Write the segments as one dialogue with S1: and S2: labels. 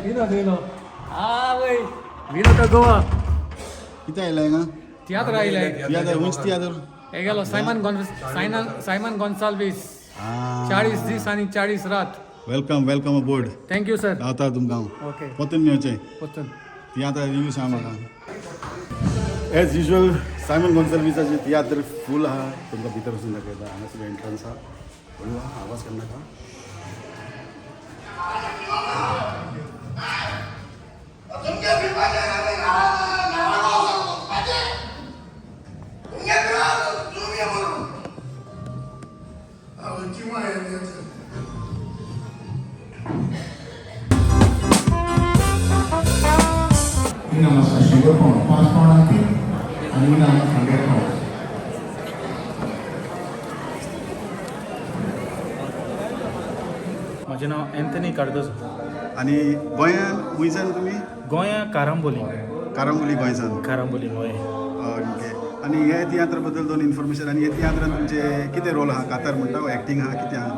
S1: विनोद yellow हा वय विनोद गोवा
S2: किती आयलाय ना
S1: तियात्र आयलाय
S2: तियात्र उंच तियात्र
S1: हे गेलो सायमन गॉन्साल्विस 40 दीस आणि 40 रात
S2: वेलकम अबोर्ड
S1: थँक्यू सर
S2: रावता तुमकां
S1: ओके
S2: परतून मेळचें
S1: वचून
S2: तियात्र रिव्यू सांग म्हाका एज युजल सायमन गॉन्साल्विसाचें तियात्र फूल आहा तुमकां भितर वचून दाखयता हांगासर एंट्रन्स आहा व्हडलो आहा आवाज करनाका
S3: Ini nama saya Sugar Pound, Pas Pound nanti, ini nama Sugar Pound.
S4: माझे नाव एंथनी कार्दोस
S2: आणि गोंयान खुंयसान तुमी
S4: गोंया कारांबोली
S2: कारांबोली
S4: हय
S2: ओके आणि हे तियात्र बद्दल दोन इन्फॉर्मेशन आणि हे तियात्रान तुमचे कितें रोल आहा कातार म्हणटा एक्टींग आहा कितें आहा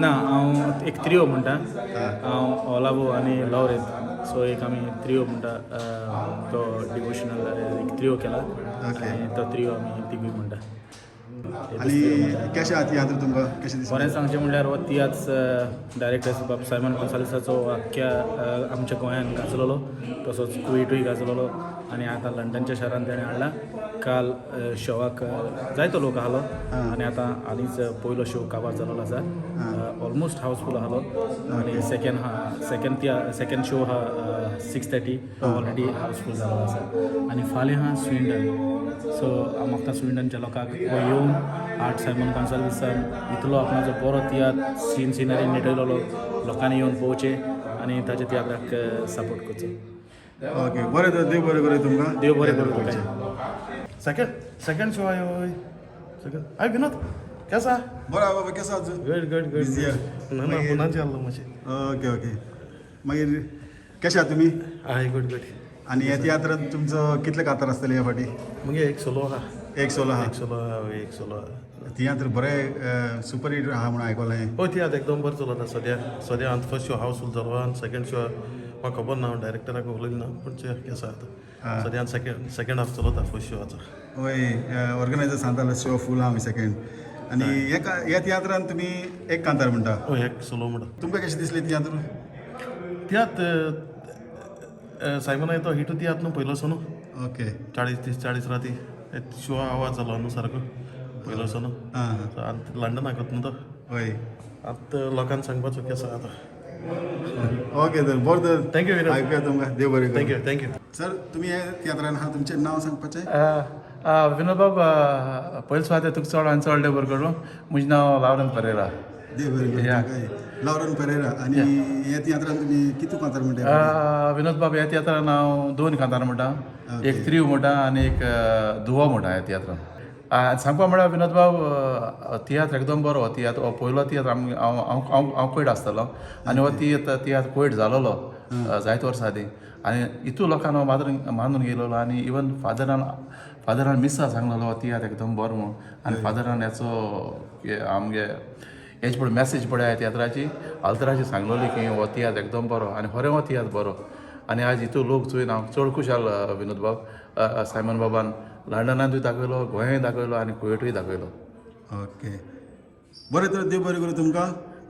S4: ना हांव एक त्रियो म्हणटा हांव ओलावो आनी लवरेत सो एक आमी त्रियो म्हणटा तो डिवोशनल एक त्रियो केला आनी तो त्रियो आमी तिगूय म्हणटा
S2: आणि कशें आहा तियात्र तुमकां कशें दिसता
S4: बरें सांगचें म्हणल्यार हो तियाच डायरेक्टर बाब सायमन गॉन्साल्विसाचो आख्ख्या आमच्या गोंयांत गाजलेलो तसोच कुवेटूय गाजलेलो आनी आतां लंडनच्या शारांत तेणें हाडला काल शोवाक जायतो लोक आहलो आनी आतां आनीच पयलो शो काबार जाल्लो आसा ऑलमोस्ट हावसफूल आहलो आनी सेकंड शो आहा 6:30 ऑलरेडी हावसफूल जाल्लो आसा आनी फाल्यां आहा स्विंडन सो म्हाका स्विंडनच्या लोकांक येवन आर्ट सायमन गॉन्साल्विसान इतलो आपणाचो बरो तियात्र सिनरी निटयलेलो लोकांनी येवन पळोवचे आनी ताच्या तियात्राक सपोर्ट करचो
S2: ओके बरें तर देव बरें करूं तुमकां
S4: देव बरें करूं तुका
S5: सेकंड शो आयो सेकंड आय विनोद केसा
S2: बरो आहा बाबा केसो आहा
S5: गुड
S2: बिझी
S5: ना पुनाची आल्लो मातशें
S2: ओके मागीर कशें आहा तुमी
S5: आय गुड
S2: आनी ह्या तियात्रांत तुमचो कितले कातार आसतले ह्या फाटी
S5: मगे एक सोलो आहा
S2: एक सोलो आहा
S5: एक सोलो
S2: तियात्र बरें सुपर हिट आहा म्हणून आयकलां
S5: हय तियात्र एकदम बरें चलता सद्या हांव फर्स्ट शो हावसफूल जालो आनी सेकंड शो म्हाका खबर ना हांव डायरेक्टराक उलयलें ना पूण केसा आतां सद्या सेकंड हाफ चलता फर्स्ट शोवाचो
S2: वय ऑर्गनायझर सांगतालो शो फूल आहा सेकंड आनी ह्या तियात्रांत तुमी एक कांतार म्हणटा
S5: हय एक सोलो म्हणटा
S2: तुमकां कशें दिसलें तियात्र
S5: सायमन तो हिटू तियात्र न्हू पयलोसो न्हू
S2: ओके
S5: 40 राती शो आवाज जालो न्हू सारको पयलोसो न्हू आतां लंडनाक न्हू तो
S2: वय
S5: आतां लोकांक सांगपाचो केसा आतां
S2: ओके तर बरें तर
S5: थँक्यू
S2: आयकुया तुमकां देव बरें करूं
S5: थँक्यू
S2: सर तुमी हे तियात्रान आहा तुमचें नांव सांगपाचें
S6: विनोद बाब पयलीं सुवात तुका चड आनी चड देव बरें करूं म्हजें नांव लावरन परेरा
S2: देव बरें करूं लावरन पेरेरा आनी हे तियात्रान तुमी कितू कांतार म्हणटा
S6: विनोद बाब ह्या तियात्रान हांव 2 कांतार म्हणटा एक त्रिव म्हणटा आनी एक दुवो म्हणटा ह्या तियात्रान सांगपा म्हळ्यार विनोद बाब तियात्र एकदम बरो तियात्र हो पयलो तियात्र हांव कोयट आसतलो आनी हो तियात्र कोयट जालोलो जायते वर्सां आदी आनी इतू लोकांक हांव मानून गेलोलो आनी इवन फादरान मिस्सा सांगलेलो हो तियात्र एकदम बरो म्हणून आनी फादरान हेचो आमगे हेच पळय मॅसेज पळय तियात्राची अल्तराची सांगलोली की हो तियात्र एकदम बरो आनी खरें हो तियात्र बरो आनी आज इतू लोक चोयन हांव चड खुशाल विनोद बाब सायमन बाबान लंडनांतूय दाखयलो गोंयांय दाखयलो आनी कुवेटूय दाखयलो
S2: ओके बरें तर देव बरें करूं तुमकां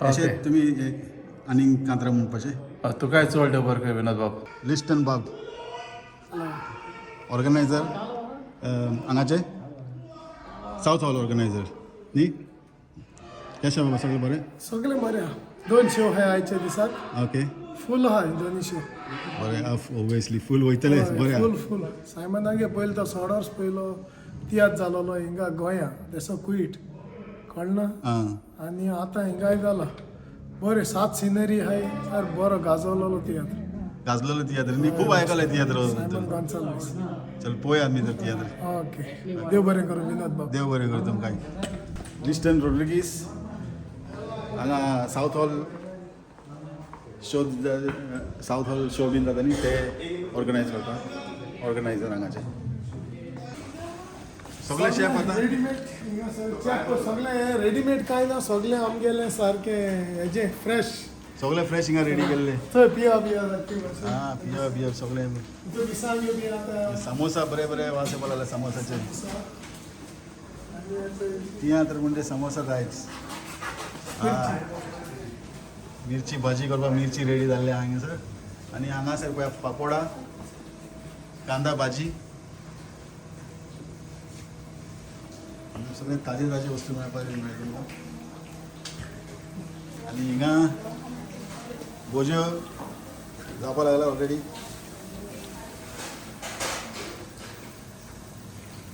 S2: अशें तुमी आनी कांतरां म्हणपाचें
S6: तुकाय चड देव बरें कर विनोद बाब
S2: लिस्टन बाब ऑर्गनायझर हांगाचे सावथ हॉल ऑर्गनायझर न्ही कशें बाबा सगळें बरें
S7: सगळें बरें आहा 2 शो आहाय आयच्या दिसाक
S2: ओके
S7: फूल आहाय 2 शो
S2: बरें ऑब्वियसली फूल वयतले बरें
S7: फूल सायमनागे पयलो तो सोडोर्स पयलो तियात्र जालोलो हिंगा गोंया तेसो कुईट कळना आनी आतां हिंगाय जाला बरें 7 सिनरी आहाय सार बरो गाजवलेलो तियात्र
S2: गाजलेलो तियात्र न्ही खूब आयकलां तियात्र
S7: सायमन गॉन्साल्विस
S2: चल पळोवया आमी तर तियात्र
S7: ओके देव बरें करूं विनोद बाब
S2: देव बरें करूं तुमकां लिस्टन रोड्रिगीस हांगा सावथ हॉल शो बीन जाता न्ही ते ऑर्गनायज करता ऑर्गनायझर हांगाचे सगळे शेफ आतां
S7: रेडीमेड सगळें रेडीमेड कांय ना सगळें आमगेलें सारकें हेजें फ्रेश
S2: सगळे फ्रेश हिंगा रेडी केल्ले
S7: थंय पिया बिया लागते मातशें.
S2: हां पियो सगळे
S7: इथं मिसांग्यो बी आतां
S2: समोसा बरे बरे वास येवपाक समोसाचे तियात्र म्हणजे समोसा जायच हां मिरची भाजी करपाक मिरची रेडी जाल्ली हांगासर आनी हांगासर पळय पापडा कांदा भाजी सगळे ताजे वस्तू मेळपाक मेळटल्यो आनी हिंगा भोज्यो जावपाक लागला ऑलरेडी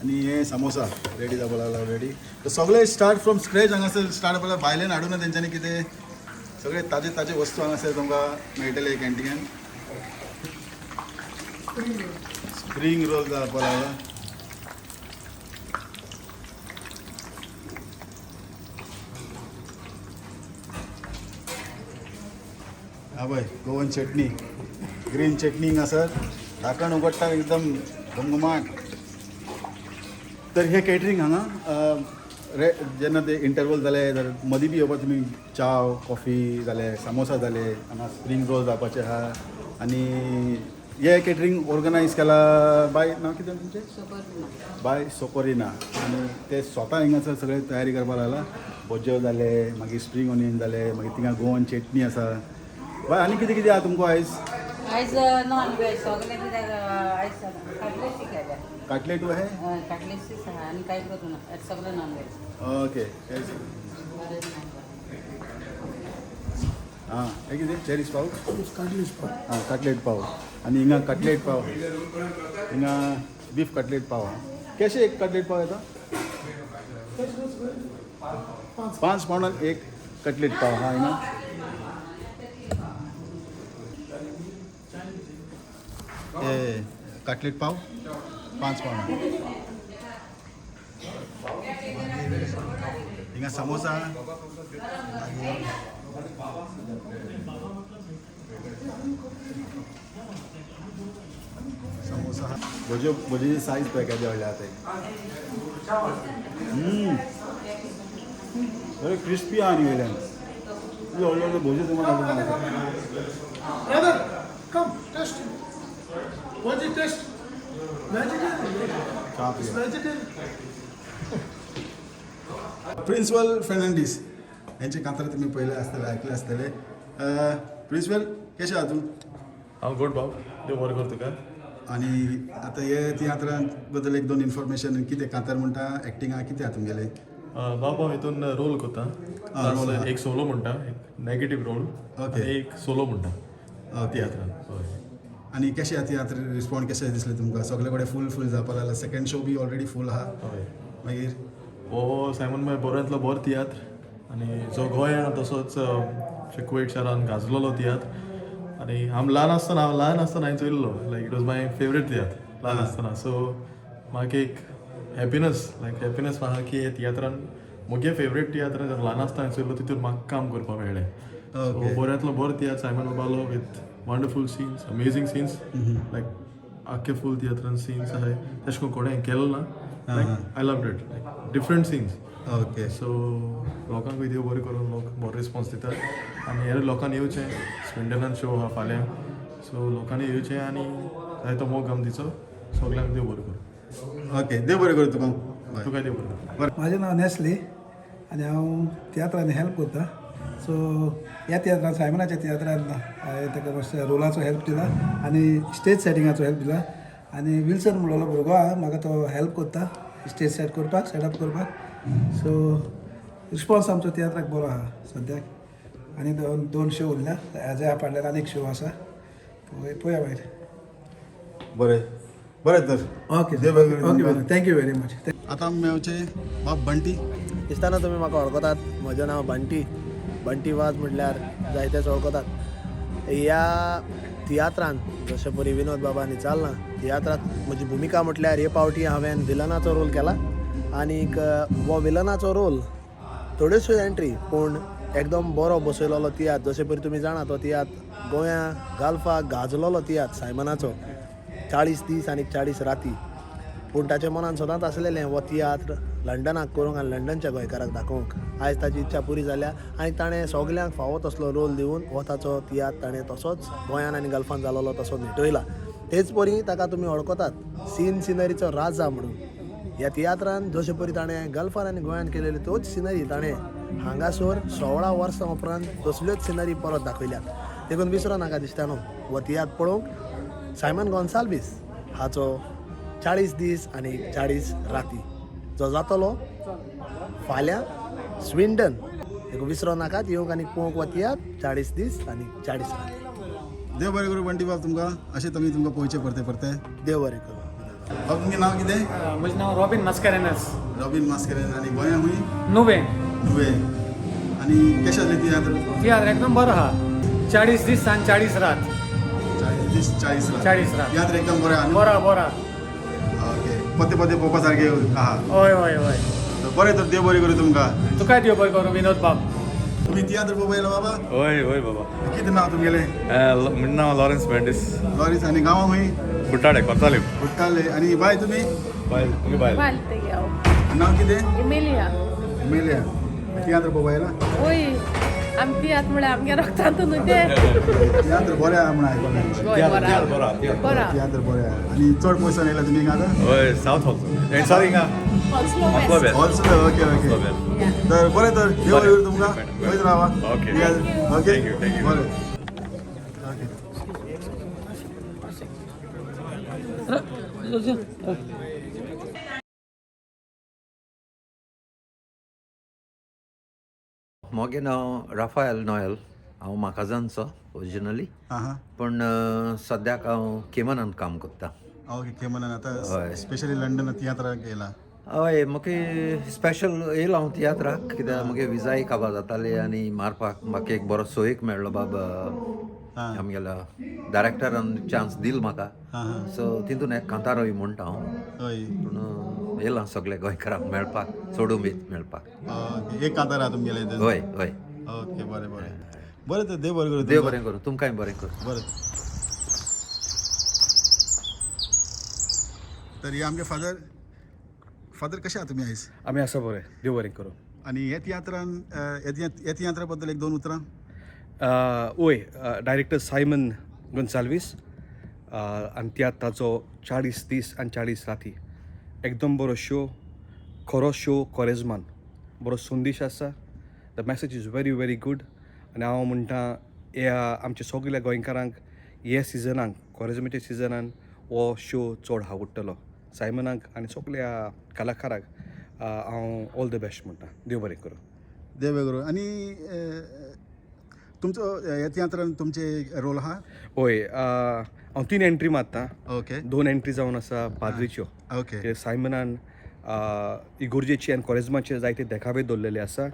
S2: आनी हे समोसा रेडी जावपाक लागला ऑलरेडी तर सगळे स्टार्ट फ्रॉम स्क्रॅच हांगासर स्टार्ट जावपाक भायल्यान हाडून ना तेंच्यांनी कितें सगळे ताजे वस्तू हांगासर तुमकां मेळटले कॅन्टीन स्प्रिंग रोल जावपाक लागला हां पळय गोवन चटणी ग्रीन चटणी हांगासर धाकण उगडटा एकदम घमघमाट तर हे कॅटरिंग हांगा जेन्ना ते इंटरवल जाले जाल्यार मदीं बी येवपाक तुमी चाव कॉफी जाले समोसा जाले हांगा स्प्रिंग रोल जावपाचे आहा आनी हे कॅटरिंग ऑर्गनायज केला बाय नांव कितें तुमचें बाय सोकोरिना आनी ते स्वता हिंगासर सगळे तयारी करपाक लागला भज्यो जाले मागीर स्प्रिंग ऑनियन जाले मागीर थिंगा गोवन चटणी आसा बाय आनी कितें कितें आहा तुमकां आयज
S8: आयज नॉन वेज सगळें कित्याक आयज कटलेट शिकयल्या
S2: कटलेट आहे
S8: कटलेट्स आहा आनी कांय करूं ना सगळें नॉन वेज
S2: ओके हां हे कितें चॅरीस पाव
S7: काडलीच पाव
S2: हां कटलेट पाव आनी हिंगा कटलेट पाव हिंगा बीफ कटलेट पाव कशें एक कटलेट पाव येता 5 पावंडान एक कटलेट पाव हा हिंगा ए कटलेट पाव 5 पावंडान हिंगा समोसा समोसा भजी सायज पळय केदी व्हडले आहा बरे क्रिस्पी आहा न्ही वयल्यान व्हडले व्हडले भजी तुम्हाला
S7: brother come test what is test vegetarian vegetarian
S2: principal Fernandes यांचे कांतार तुम्ही पहिले आसतले आयकले आसतले प्रिन्सिपल कशें आहा तूं
S5: हांव गुड बाब देव बरें कर तुका
S2: आनी आतां हे तियात्रां बद्दल एक दोन इन्फॉर्मेशन कितें कांतार म्हणटा एक्टिंगा कितें आहा तुमगेले
S5: बाब हांव हितून रोल करता
S2: रोल आहा.
S5: एक सोलो म्हणटा एक नेगेटीव रोल
S2: ओके.
S5: आनी एक सोलो म्हणटा तियात्रान हय
S2: आनी कशें आहा तियात्र रिस्पॉन्ड कशें दिसलें तुमकां सगळे कडेन फूल जावपाक लागला सेकंड शो बी ऑलरेडी फूल आहा
S5: हय
S2: मागीर
S5: हो सायमन मागीर बऱ्यांतलो बरो तियात्र आनी जो गोंयां तसोच कुवेट शारान गाजलोलो तियात्र आनी हांव ल्हान आसतना हांवें चोयल्लो like it was my favourite tiatr ल्हान आसतना सो म्हाका एक हॅपिनस म्हाका की हे तियात्रान म्हगे फेवरेट तियात्र ल्हान आसतना हांवें चोयल्लो तितून म्हाका काम करपाक मेळ्ळें
S2: ओके
S5: बऱ्यांतलो बरो तियात्र सायमन बाबालो with wonderful scenes amazing scenes like आख्खे फूल तियात्रान सीन्स आहाय तशें करून कोणें केलो ना like I loved it like different scenes
S2: okay
S5: so लोकांकूय देव बरें करून लोक बरो रिस्पॉन्स दितात आनी हेर लोकांनी येवचें स्विंडनान शो आहा फाल्यां सो लोकांनी येवचें आनी जाय तो मोग गमतीचो सगल्यांक देव बरें करूं
S2: ओके देव बरें कर तुका
S5: तुका देव बरें करूं
S9: माझें नांव नेस्ले आनी हांव तियात्रांनी हेल्प करता सो ह्या तियात्रान सायमनाच्या तियात्रान हांवें ताका मातशें रोलाचो हेल्प दिला आनी स्टेज सेटिंगाचो हेल्प दिला आनी विल्सन म्हणलो भुरगो आहा म्हाका तो हेल्प करता स्टेज सेट करपाक सेटअप करपाक सो रिस्पॉन्स आमचो तियात्राक बरो आहा सद्याक आनी दोन शो उरल्या हेज्या फाटल्यान आनी एक शो आसा पळया भायर
S2: बरें बरें तर
S9: ओके
S2: देव बरें करूं.
S9: ओके थँक्यू व्हेरी मच
S2: आतां मेवचे बाब बंटी
S10: दिसताना तुमी म्हाका वळखतात म्हजें नांव बंटी वाज म्हटल्यार जायतेच वळखतात ह्या तियात्रान जशें परी विनोद बाबांनी चालना तियात्रात म्हजी भुमिका म्हटल्यार हे फावटी हांवें विलनाचो रोल केला आनीक हो विलनाचो रोल थोड्योश्यो एंट्री पूण एकदम बरो बसयलोलो तियात्र जशें परी तुमी जाणा तो तियात्र गोंया गाल्फाक गाजलोलो तियात्र सायमनाचो 40 दीस आनी 40 राती पूण ताच्या मनान सदांच आसलेलें हो तियात्र लंडनाक करूंक आनी लंडनच्या गोंयकाराक दाखोवंक आयज ताची इच्छा पुरी जाल्या आनी ताणें सगल्यांक फावो तसलो रोल दिवन वताचो तियात्र ताणें तसोच गोंयान आनी गल्फान जालोलो तसो न्हिटयला. तेच परी ताका तुमी वळखतात सिनरीचो राजा म्हणून. ह्या तियात्रान जशे परी ताणें गल्फान आनी गोंयान केलेली त्योच सिनरी ताणें हांगासर 16 वर्सां उपरांत तसल्योच सिनरी परत दाखयल्यात. देखून विसरो नाका दिसता न्हू हो तियात्र पळोवंक. सायमन गोन्साल्वीस हाचो 40 दीस आनी 40 राती जो जातलो फाल्यां स्विंडन. देखून विसरो नाकात येवंक आनी पळोवंक वतियात 40 दीस आनी 40 राती.
S2: देव बरें करूं बंटी बाब तुमकां. अशें तुमी तुमकां पळोवचें परते परते.
S10: देव बरें करूं.
S2: बाब तुमचें नांव कितें?
S1: म्हजें नांव रॉबिन मास्कारेनस.
S2: रॉबिन मास्केरेन. आनी गोंया खूंय?
S1: नुवें.
S2: नुवें. आनी कशें आसलें तियात्र?
S1: तियात्र एकदम बरो आहा. 40 दीस आनी 40 रात.
S2: 40 दीस 40 रात.
S1: 40 रात.
S2: तियात्र एकदम बरें आहा न्हू?
S1: बरो बरो.
S2: ओके. पत्ते पत्ते पळोवपा सारकें आहा.
S1: हय हय हय.
S2: बरें तर देव बरें करूं तुमकां.
S1: तुकाय देव बरें करूं विनोद बाब.
S2: तुमी तियात्र पळोवपा येयला बाबा?
S11: होय होय बाबा.
S2: कितें नांव तुमगेलें?
S11: म्हजें नांव लॉरेन्स मेंडीस.
S2: लॉरीस. आनी गांवां खूंय?
S11: बुट्टाडे कोर्तालीम.
S2: बुट्टाले. आनी बाय तुमी?
S11: बायल तुगे बायल.
S2: नांव कितें?
S12: एमेलिया.
S2: मेल्या. तियात्र पळोवपा येयला?
S12: ओय आमी तियात्र म्हळ्यार आमगे रक्तांतून न्हू ते.
S2: तियात्र बरें आहा म्हण आयकलां.
S12: बरा.
S2: तियात्र बरें आहा. आनी चड पयसान येयला तुमी हिंगा?
S11: होय सावथ हॉल. सॉरी हिंगा
S2: ऑल्सो. Okay okay. तर बरें तर देव बरें करूं तुमकां. खंयच रावा.
S11: ओके.
S2: ओके.
S11: थँक्यू.
S2: बरें.
S13: मोगे नांव राफायल नॉयल. हांव माकाजानचो ओरिजिनली पण सद्याक हांव केमनान काम करता.
S2: ओके. केमनान आतां स्पेशली लंडन तियात्राक येयला?
S13: हय म्हाका स्पेशल येयला हांव तियात्राक कित्याक म्हगे विजाय काबार जाताली आनी मारपाक म्हाका एक बरो सोयेक मेळ्ळो बाब आमगेलो डायरेक्टरान चान्स दिल म्हाका. सो तितून एक कांतारोय म्हणटा हांव. पूण येयलां सगळे गोंयकारांक मेळपाक चड उमेद मेळपाक.
S2: एक कांतार आहा तुमगेले?
S13: हय हय.
S2: ओके. बरें बरें. बरें तर देव बरें करूं.
S13: देव बरें करूं. तुमकांय बरें करूं.
S2: बरें. तर हे आमगे फादर कशे आहा तुमी आयज?
S4: आमी आसा बरें. देव बरें करूं.
S2: आनी हे तियात्रा बद्दल एक दोन उतरां?
S4: ओय डायरेक्टर सायमन गोन्साल्वीस आनी तियात्राचो 40 दीस आनी 40 राती एकदम बरो शो. खरो शो कोरेजमान. बरो संदेश आसा. The message is very very good. आनी हांव म्हणटा ह्या आमच्या सगळ्या गोंयकारांक हे सिजनाक कोरेजमाच्या सिजनान हो शो चड आवडटलो. सायमनाक आनी सगळ्या कलाकाराक हांव ऑल द बेस्ट म्हणटा. देव बरें करूं.
S2: देव बरें करूं. आनी तुमचो ह्या तियात्रान तुमचे रोल आहा?
S4: हय हांव 3 एंट्री मारता.
S2: ओके.
S4: 2 एंट्री जावन आसा पाद्रीच्यो.
S2: ओके.
S4: सायमनान इगोर्जेची आनी कोरेजमाचे जायते देखावे दवरलेले आसा.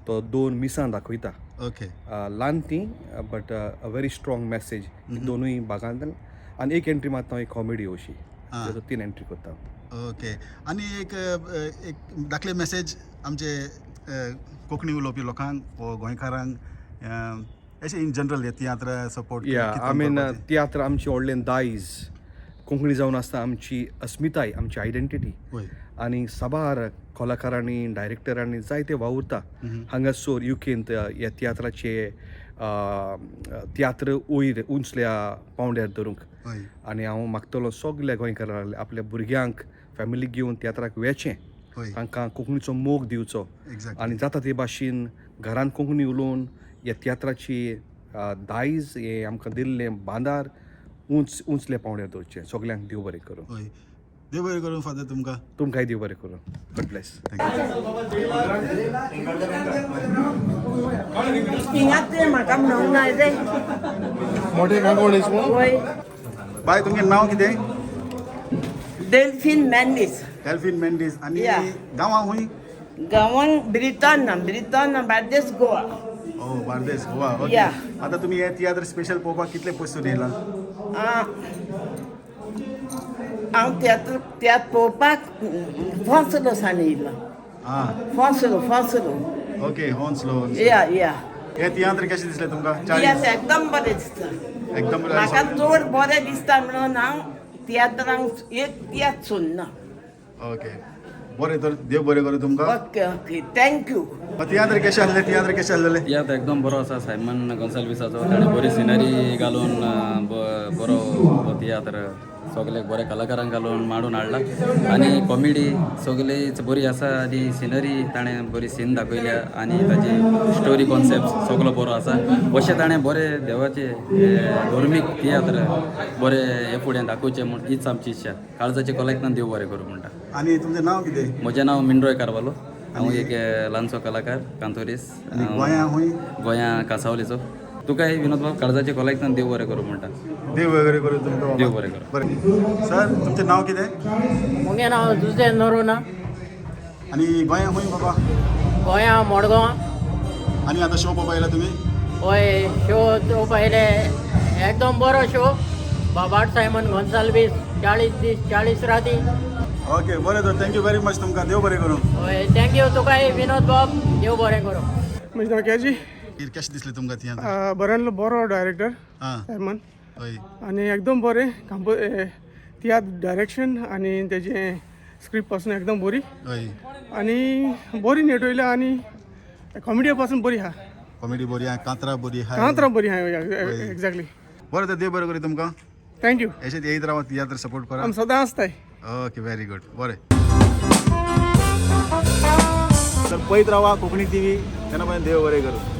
S4: तो 2 मिसां दाखयता.
S2: ओके.
S4: ल्हान ती but a very strong message दोनूय भागांत. आनी एक एंट्री मारता एक कॉमेडी अशी. 3 एंट्री करता.
S2: ओके. आनी एक धाकले मॅसेज आमचे कोंकणी उलोवपी लोकांक वा गोंयकारांक अशें in general tiatr support?
S4: I mean tiatr आमची व्हडलें दायज. कोंकणी जावन आसता आमची अस्मिताय, आमची आयडेंटिटी. आनी साबार कलाकारांनी डायरेक्टरांनी जायते वावुरता हांगासर युकेंत ह्या तियात्राचे तियात्र वयर उंचल्या पांवड्यार धरूंक. आनी हांव मागतलो सगल्या गोंयकारांक आपल्या भुरग्यांक फॅमिलीक घेवन तियात्राक वेचें. तांकां कोंकणीचो मोग दिवचो. आनी जाता ते भाशेन घरान कोंकणी उलोवन ह्या तियात्राची दायज हें आमकां दिल्लें बांदार उंचल्या पांवड्यार दवरचें. सगल्यांक देव बरें करूं.
S2: देव बरें करूं फादर तुमकां.
S4: तुमकांय देव बरें करूं. God bless.
S8: म्हाका म्हणूंक ना रे.
S5: मोठे गांगोळेस
S2: बाय तुमगेलें नांव कितें?
S8: डेल्फीन मेंडीस.
S2: डेल्फीन मेंडीस. आनी गांवां खूंय?
S8: गांवांक ब्रिटन बार्देस गोवा.
S2: ओ बार्देस गोवा. ओके. आतां तुमी हे तियात्र स्पेशल पळोवपाक कितले पयसून येयला?
S8: हांव तियात्र पळोवपाक फॉन्सलो सान येयलो. फॉन्सलो.
S2: ओके. हॉन्सलो.
S8: या
S2: हे तियात्र कशें दिसलें तुमकां?
S8: तियात्र एकदम बरें दिसता.
S2: एकदम
S8: म्हाका चड बरें दिसता म्हणून हांव तियात्रांक एक तियात्र सोडना.
S2: ओके. बरें तर देव बरें करूं तुमकां.
S10: Okay okay thank you.
S2: तियात्र कशें आसलें तियात्र कशें आसलें.
S4: तियात्र एकदम बरो आसा सायमन गोन्साल्विसाचो. ताणें बरी सिनरी घालून बरो तियात्र सगळे बरे कलाकारांक घालून मांडून हाडला आनी कॉमेडी सगळीच बरी आसा आनी सिनरी ताणें बरी सीन दाखयल्या आनी ताची स्टोरी कॉन्सेप्ट सगळो बरो आसा. अशें ताणें बरे देवाचे धर्मीक तियात्र बरे हे फुडें दाखोवचें म्हूण हीच आमची इच्छा. काळजाचे कलेक्टान देव बरें करूं म्हणटा.
S2: आनी तुमचें नांव कितें.
S4: म्हजें नांव मिंड्रोय कारवालो. हांव एक ल्हानसो कलाकार कांतोरीस
S2: गोंया खूंय.
S4: गोंया कांसावलेचो. तुकाय विनोद बाब काळजाचे कलेक्टान देव बरें करूं म्हणटा.
S2: देव बरें करूं तुमकां.
S4: देव बरें करूं.
S2: बरें सर तुमचें नांव कितें.
S10: मुगे नांव दुसरे नरोना.
S2: आनी गोंया खूंय बाबा.
S10: गोंया मडगांव.
S2: आनी आतां शो पळोवपाक आयला तुमी.
S10: होय शो पहिले एकदम बरो शो. बाबाट सायमन गोन्साल्वीस 40 दीस 40 राती.
S2: ओके बरें तर थँक्यू व्हेरी मच तुमकां. देव बरें करूं.
S10: होय थँक्यू तुकाय विनोद बाब देव बरें करूं.
S7: म्हजें नांव केजी.
S2: कशें दिसलें तुमकां तियात्र.
S7: बऱ्यांतलो बरो डायरेक्टर
S2: आं
S7: सायमन
S2: हय.
S7: आनी एकदम बरें तियात्र डायरेक्शन आनी तेजें स्क्रिप्ट पासून एकदम बरी
S2: हय.
S7: आनी बरी नेटवयल्या आनी कॉमेडी पासून बरी आहा.
S2: कॉमेडी बरी आहा कांतरां बरी आहा.
S7: कांतरां बरी आहा एक्झॅक्टली.
S2: बरें तर देव बरें करूं तुमकां.
S7: थँक्यू.
S2: अशेंच येयत रावा तियात्र सपोर्ट करा.
S7: आमी सदां आसताय.
S2: ओके व्हेरी गुड बरें. तर पळयत रावा कोंकणी टीव्ही. तेन्ना देव बरें करूं.